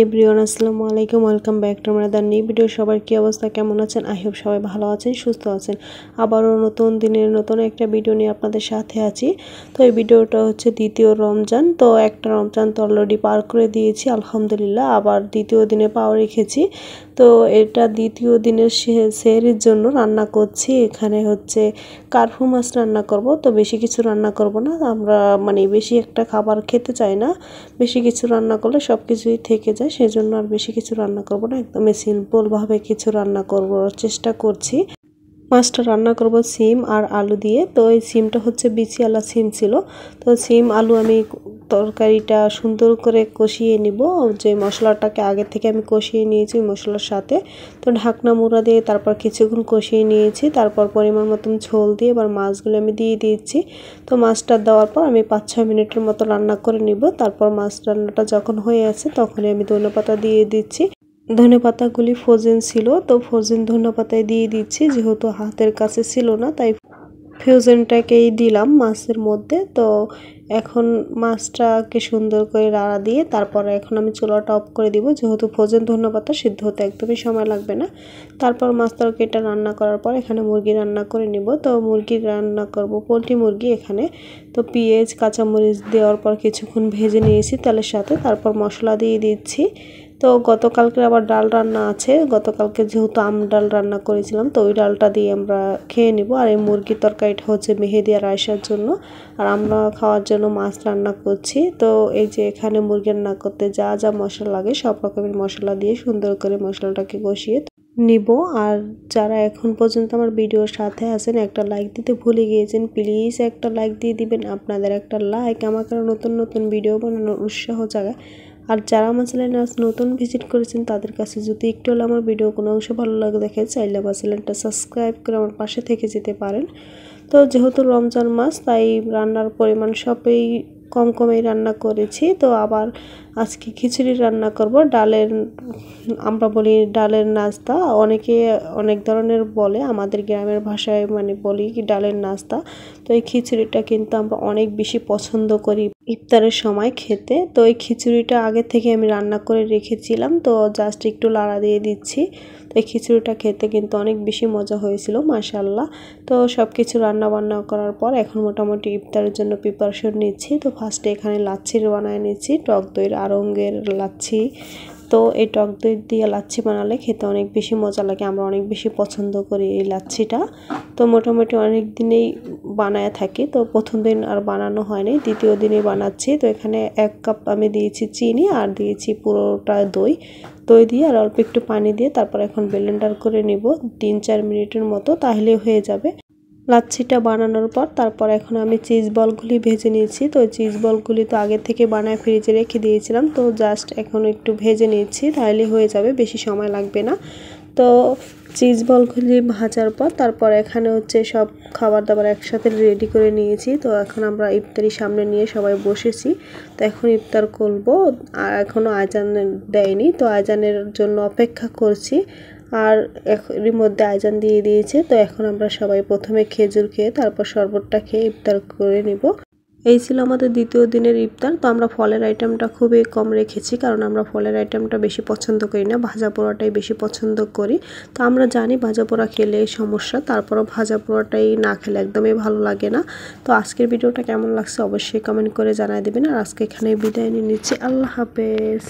Everyone, আসসালামু আলাইকুম। Welcome back to another new video. সবার কি অবস্থা, কেমন আছেন? আই হোপ সবাই ভালো আছেন, সুস্থ আছেন। আবারও নতুন দিনের নতুন একটা ভিডিও নিয়ে আপনাদের সাথে আছি। তো এই ভিডিওটা হচ্ছে দ্বিতীয় রমজান। তো একটা রমজান তো অলরেডি পার করে দিয়েছি আলহামদুলিল্লাহ, আবার দ্বিতীয় দিনে পাও রেখেছি। তো এটা দ্বিতীয় দিনের সেহরির জন্য রান্না করছি। এখানে হচ্ছে কার্ফু মাছ রান্না করব। তো বেশি কিছু রান্না করব না, আমরা বেশি একটা খাবার খেতে চাই না। বেশি কিছু রান্না করলে সব কিছুই থেকে যায়, সেজন্য আর বেশি কিছু রান্না করব না, একদমই সিম্পলভাবে কিছু রান্না করবার চেষ্টা করছি। মাছটা রান্না করব সিম আর আলু দিয়ে। তো এই সিমটা হচ্ছে বিচিওয়ালা সিম ছিল। তো সিম আলু আমি তরকারিটা সুন্দর করে কষিয়ে নিব, যে মশলাটাকে আগে থেকে আমি কষিয়ে নিয়েছি মশলার সাথে। তো ঢাকনা মুড়া দিয়ে তারপর কিছুক্ষণ কষিয়ে নিয়েছি, তারপর পরিমাণ মতন ঝোল দিয়ে এবার মাছগুলো আমি দিয়ে দিয়েছি। তো মাছটা দেওয়ার পর আমি 5-6 মিনিটের মতো রান্না করে নিব। তারপর মাছ রান্নাটা যখন হয়ে আছে তখনই আমি ধনেপাতা দিয়ে দিচ্ছি। ধনেপাতাগুলি ফ্রোজেন ছিল, তো ফ্রোজেন ধনেপাতায় দিয়ে দিচ্ছি, যেহেতু হাতের কাছে ছিল না তাই ফ্রোজেনটাকেই দিলাম মাছের মধ্যে। তো এখন মাছটাকে সুন্দর করে রাড়া দিয়ে তারপর এখন আমি চুলাটা অফ করে দিব, যেহেতু ফ্রোজেন ধনেপাতা সিদ্ধ হতে একদমই সময় লাগবে না। তারপর মাছ তরকারিটা রান্না করার পর এখানে মুরগি রান্না করে নিব। তো মুরগি রান্না করব পোলট্রি মুরগি এখানে। তো পেঁয়াজ কাঁচামরিচ দেওয়ার পর কিছুক্ষণ ভেজে নিয়েছি তেলের সাথে, তারপর মশলা দিয়ে দিচ্ছি। তো গতকালকে আবার ডাল রান্না আছে, গতকালকে যেহেতু ডাল রান্না করেছিলাম, তো ওই ডালটা দিয়ে আমরা খেয়ে নিব। আর এই মুরগির তরকারিটা হচ্ছে মেহেদি আর আয়েশার জন্য, আর আমরা খাওয়ার জন্য মাছ রান্না করছি। তো এই যে এখানে মুরগি রান্না করতে যা যা মশলা লাগে সব রকমের মশলা দিয়ে সুন্দর করে মশলাটাকে কষিয়ে নিব। আর যারা এখন পর্যন্ত আমার ভিডিওর সাথে আছেন, একটা লাইক দিতে ভুলে গিয়েছেন, প্লিজ একটা লাইক দিয়ে দিবেন। আপনাদের একটা লাইক আমাকে নতুন নতুন ভিডিও বানানোর উৎসাহ জাগায়। আর যারা আমার চ্যানেলে আজ নতুন ভিজিট করেছেন তাদের কাছে যদি একটু হলে আমার ভিডিও কোনো অংশ ভালো লাগে দেখে, চাইলে আমার চ্যানেলটা সাবস্ক্রাইব করে আমার পাশে থেকে যেতে পারেন। তো যেহেতু রমজান মাস তাই রান্নার পরিমাণ সবই কম কমেই রান্না করেছি। তো আবার আজকে খিচুড়ি রান্না করব। আমরা বলি ডালের নাস্তা, অনেকে অনেক ধরনের বলে, আমাদের গ্রামের ভাষায় বলি কি ডালের নাস্তা। তো এই খিচুড়িটা কিন্তু আমরা অনেক বেশি পছন্দ করি ইফতারের সময় খেতে। তো এই খিচুড়িটা আগে থেকে আমি রান্না করে রেখেছিলাম, তো জাস্ট একটু লাড়া দিয়ে দিচ্ছি। তো এই খিচুড়িটা খেতে কিন্তু অনেক বেশি মজা হয়েছিল মাশাআল্লাহ। তো সব কিছু রান্না বান্না করার পর এখন মোটামুটি ইফতারের জন্য প্রিপারেশন নিচ্ছি। তো ফার্স্টে এখানে লাচ্ছির বানায় নিচ্ছি, টক দইয়ের আড়ঙ্গের লাচ্ছি। তো এই টক দই দিয়ে লাচ্ছি বানালে খেতে অনেক বেশি মজা লাগে, আমরা অনেক বেশি পছন্দ করি এই লাচ্ছিটা। তো মোটামুটি অনেক দিনেই বানায় থাকি। তো প্রথম দিন আর বানানো হয়নি, দ্বিতীয় দিনে বানাচ্ছি। তো এখানে 1 কাপ আমি দিয়েছি চিনি আর দিয়েছি পুরোটা দই দিয়ে আর অল্প একটু পানি দিয়ে তারপর এখন ব্লেন্ডার করে নিব 3-4 মিনিটের মতো, তাহলে হয়ে যাবে লাচ্ছিটা বানানোর পর। তারপর এখন আমি চিজ বলগুলি ভেজে নিয়েছি। তো চিজ বলগুলি তো আগে থেকে বানায় ফ্রিজে রেখে দিয়েছিলাম, তো জাস্ট এখন একটু ভেজে নিয়েছি, তাহলে হয়ে যাবে, বেশি সময় লাগবে না। তো চিজ বলগুলি ভাজার পর তারপর এখানে হচ্ছে সব খাবার দাবার একসাথে রেডি করে নিয়েছি। তো এখন আমরা ইফতারি সামনে নিয়ে সবাই বসেছি। তো এখন ইফতার করব, আর এখনও আজান দেয়নি, তো আজানের জন্য অপেক্ষা করছি। আর এর মধ্যে আজান দিয়ে দিয়েছে। তো এখন আমরা সবাই প্রথমে খেজুর খেয়ে তারপর শরবতটা খেয়ে ইফতার করে নিব। এই ছিল আমাদের দ্বিতীয় দিনের ইফতার। তো আমরা ফলের আইটেমটা খুবই কম রেখেছি, কারণ আমরা ফলের আইটেমটা বেশি পছন্দ করি না, ভাজা পোড়াটাই বেশি পছন্দ করি। তো আমরা জানি ভাজা পোড়া খেলে সমস্যা, তারপরও ভাজা পোড়াটাই না খেলে একদমই ভালো লাগে না। তো আজকের ভিডিওটা কেমন লাগছে অবশ্যই কমেন্ট করে জানাই দেবেন। আর আজকে এখানে বিদায় নিয়ে নিচ্ছি, আল্লাহ হাফেজ।